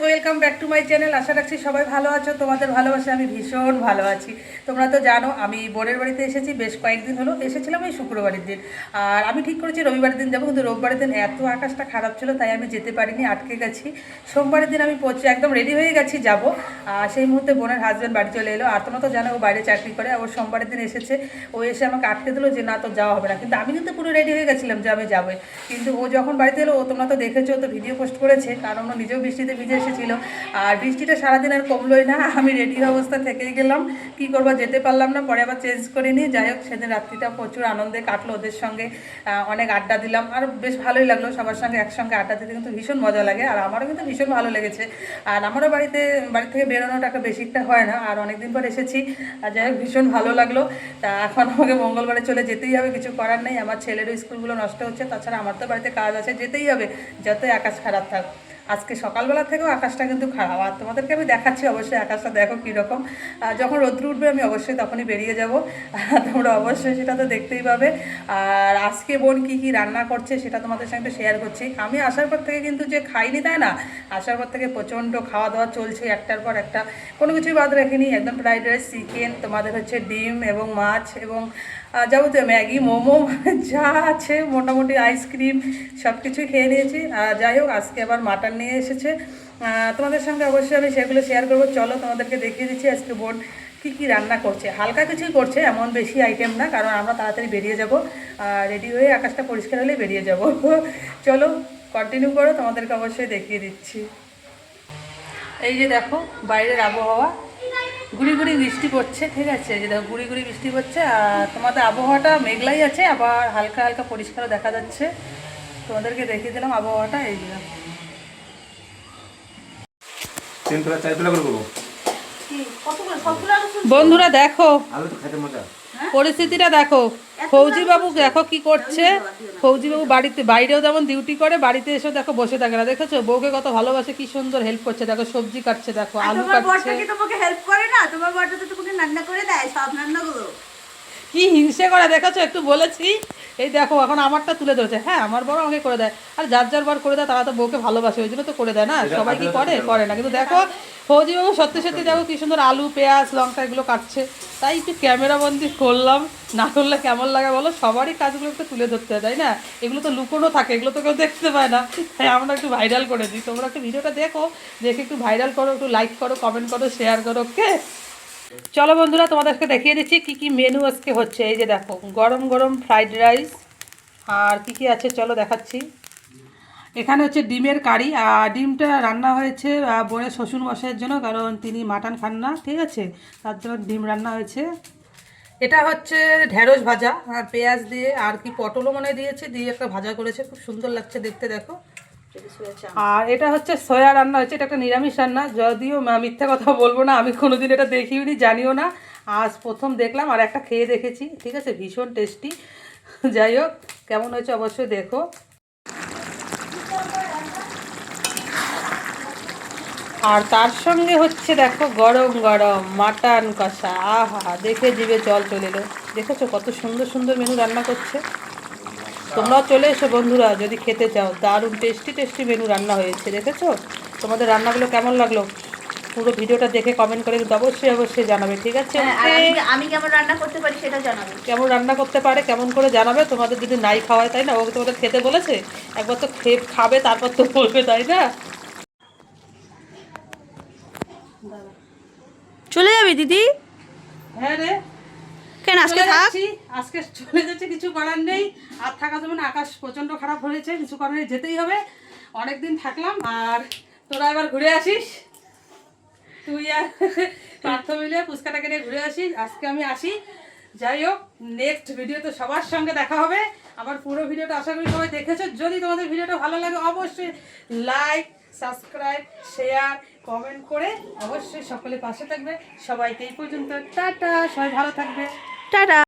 Welcome back to my channel. আশা রাখছি সবাই ভালো আছো। তোমাদের ভালোবাসা আমি ভীষণ ভালো আছি। তোমরা তো জানো আমি বোনের বাড়িতে এসেছি, বেশ কয়েকদিন হলো এসেছিলাম এই শুক্রবারের দিন। আর আমি ঠিক করেছি রবিবারের দিন যাবো, কিন্তু রোববারের দিন এত আকাশটা খারাপ ছিল তাই আমি যেতে পারিনি, আটকে গেছি। সোমবারের দিন আমি পৌঁছে একদম রেডি হয়ে গেছি যাব। সেই মুহূর্তে বোনের হাজব্যান্ড বাড়ি চলে এলো। আর তোমরা তো জানো ও বাইরে চাকরি করে, ও সোমবারের দিন এসেছে। ও এসে আমাকে আটকে দিল যে না তো যাওয়া হবে না, কিন্তু আমি কিন্তু পুরো রেডি হয়ে গেছিলাম যে আমি যাবো। কিন্তু ও যখন বাড়িতে এলো, ও তোমরা তো দেখেছো, তো ভিডিও পোস্ট করেছে, কারণ ও নিজেও বৃষ্টিতে ভিজে এসেছিলো। আর বৃষ্টিটা সারাদিন আর কমলোই না, আমি রেডি অবস্থা থেকেই গেলাম। কি করবো, যেতে পারলাম না, পরে আবার চেঞ্জ করে নিই। যাই হোক, সেদিন রাত্রিটা প্রচুর আনন্দে কাটলো ওদের সঙ্গে, অনেক আড্ডা দিলাম। আর বেশ ভালোই লাগলো সবার সঙ্গে একসঙ্গে আড্ডা দিতে, কিন্তু ভীষণ মজা লাগে। আর আমারও কিন্তু ভীষণ ভালো লেগেছে। আর আমারও বাড়ি থেকে বেরোনোটা একটা বেশিটা হয় না, আর অনেকদিন পর এসেছি। আর যাই হোক, ভীষণ ভালো লাগলো। তা এখন আমাকে মঙ্গলবারে চলে যেতেই হবে, কিছু করার নেই। আমার ছেলেরও স্কুলগুলো নষ্ট হচ্ছে, তাছাড়া আমার তো বাড়িতে কাজ আছে, যেতেই হবে যতই আকাশ খারাপ থাক। আজকে সকালবেলা থেকেও আকাশটা কিন্তু খারাপ, আর তোমাদেরকে আমি দেখাচ্ছি অবশ্যই আকাশটা দেখো কীরকম। যখন রোদ্র উঠবে আমি অবশ্যই তখনই বেরিয়ে যাব, তোমরা অবশ্যই সেটা তো দেখতেই পাবে। আর আজকে বোন কী কী রান্না করছে সেটা তোমাদের সঙ্গে শেয়ার করছি। আমি আসার পর থেকে কিন্তু যে খাইনি তাই না, আসার পর থেকে প্রচণ্ড খাওয়া দাওয়া চলছে, একটার পর একটা, কোনো কিছুই বাদ রাখিনি। একদম ফ্রাইড রাইস, চিকেন, তোমাদের হচ্ছে ডিম এবং মাছ এবং যাবতীয় ম্যাগি, মোমো, যা আছে মোটামুটি, আইসক্রিম, সব কিছুই খেয়ে নিয়েছি। যাই হোক, আজকে আবার মাটন নিয়ে এসেছে, তোমাদের সঙ্গে অবশ্যই আমি সেগুলো শেয়ার করবো। চলো তোমাদেরকে দেখিয়ে দিচ্ছি আজকে বোন কী কী রান্না করছে। হালকা কিছুই করছে, এমন বেশি আইটেম না, কারণ আমরা তাড়াতাড়ি বেরিয়ে যাব, রেডি হয়ে আকাশটা পরিষ্কার হলেই বেরিয়ে যাব। চলো কন্টিনিউ করো, তোমাদেরকে অবশ্যই দেখিয়ে দিচ্ছি। এই যে দেখো বাইরের আবহাওয়া, গুড়ি গুড়ি বৃষ্টি পড়ছে, ঠিক আছে, যে দেখো গুড়ি গুড়ি বৃষ্টি পড়ছে। আর তোমাদের আবহাওয়াটা মেঘলাই আছে, আবার হালকা হালকা পরিষ্কারও দেখা যাচ্ছে। তোমাদেরকে দেখিয়ে দিলাম আবহাওয়াটা। এই যে বন্ধুরা দেখো পরিস্থিতিটা দেখো, ফৌজি বাবু দেখো কি করছে। ফৌজি বাবু বাইরেও যেমন ডিউটি করে, বাড়িতে এসে দেখো বসে থাকে না, দেখেছো বউকে কত ভালোবাসে, কি সুন্দর হেল্প করছে। দেখো সবজি কাটছে, দেখো আলু কাটছে। তোমাকে হেল্প করে না, তোমার বড়টা তো তোমাকে রান্না করে দেয় সব রান্নাগুলো। কি হিংসে করে দেখেছো, একটু বলেছি। এই দেখো এখন আমারটা তুলে ধরেছে, হ্যাঁ আমার বড় আমাকে করে দেয়। আর যার যার বার করে দেয়, তারা তো বউকে ভালোবাসে, ওই জন্য তো করে দেয় না। সবাই কি করে না, কিন্তু দেখো ফৌজি বাবু সত্যি সত্যি দেখো কি সুন্দর আলু, পেঁয়াজ, লঙ্কা এগুলো কাটছে। তাই একটু ক্যামেরাবন্দি করলাম, না করলে কেমন লাগে বলো। সবারই কাজগুলো একটু তুলে ধরতে হয়, তাই না? এগুলো তো লুকোনো থাকে, এগুলো তো কেউ দেখতে পায় না, তাই আমরা একটু ভাইরাল করে দিই। তোমরা একটু ভিডিওটা দেখো, দেখে একটু ভাইরাল করো, একটু লাইক করো, কমেন্ট করো, শেয়ার করো, ওকে? চলো বন্ধুরা, তোমাদেরকে দেখিয়ে দিচ্ছি কি কি মেনু আজকে হচ্ছে। এই যে দেখো গরম গরম ফ্রাইড রাইস, আর কি কি আছে চলো দেখাচ্ছি। এখানে হচ্ছে ডিমের কারি, আর ডিমটা রান্না হয়েছে বোনের শ্বশুর মশাইয়ের জন্য, কারণ তিনি মাটন খান না, ঠিক আছে, তার জন্য ডিম রান্না হয়েছে। এটা হচ্ছে ঢেঁড়স ভাজা, আর পেঁয়াজ দিয়ে, আর কি পটলও মনে দিয়েছে, দিয়ে একটা ভাজা করেছে, খুব সুন্দর লাগছে দেখতে, দেখো। আর এটা হচ্ছে সয়া রান্না হচ্ছে, এটা একটা নিরামিষ রান্না, যদিও মিথ্যা কথা বলবো না, আমি কোনোদিন এটা দেখিওনি, জানিও না, আজ প্রথম দেখলাম। আর একটা খেয়ে দেখেছি, ঠিক আছে, ভীষণ টেস্টি। যাই হোক, কেমন হয়েছে অবশ্যই দেখো। আর তার সঙ্গে হচ্ছে দেখো গরম গরম মাটন কষা, আহা দেখে জিভে জল চলে এলো। দেখেছো কত সুন্দর সুন্দর মেনু রান্না করছে। তোমরাও চলে এসো বন্ধুরা, যদি খেতে চাও, দারুণ টেস্টি টেস্টি মেনু রান্না হয়েছে। দেখেছো তোমাদের রান্নাগুলো কেমন লাগলো, পুরো ভিডিওটা দেখে কমেন্ট করে কিন্তু অবশ্যই অবশ্যই জানাবে, ঠিক আছে? আমি কেমন রান্না করতে পারি সেটা জানাবে, কেমন রান্না করতে পারে কেমন করে জানাবে। তোমাদের যদি নাই খাওয়ায়, তাই না, ও তোমাদের খেতে বলেছে, একবার তো খাবে তারপর তো বলবে, তাই না? চলে যাবি দিদি? হ্যাঁ রে, কেন আজকে থাক? আজকে চলে যাচ্ছে, কিছু করার নেই। আর থাকা যাবে না, আকাশ প্রচন্ড খারাপ হয়েছে, কিছু করার নেই, যেতেই হবে। অনেকদিন থাকলাম, আর তোরা এবার ঘুরে আসিস, তুই আর পার্থ মিলে পুচকাটাকে নিয়ে ঘুরে আসিস। আজকে আমি আসি। যাই হোক, নেক্সট ভিডিওতে সবার সঙ্গে দেখা হবে। আমার পুরো ভিডিওটা আশা করি সবাই দেখেছো। যদি তোমাদের ভিডিওটা ভালো লাগে অবশ্যই লাইক, সাবস্ক্রাইব, শেয়ার, কমেন্ট করে অবশ্যই সকলে পাশে থাকবে। সবাইকে এই পর্যন্ত টাটা, সবাই ভালো থাকবে, টাটা।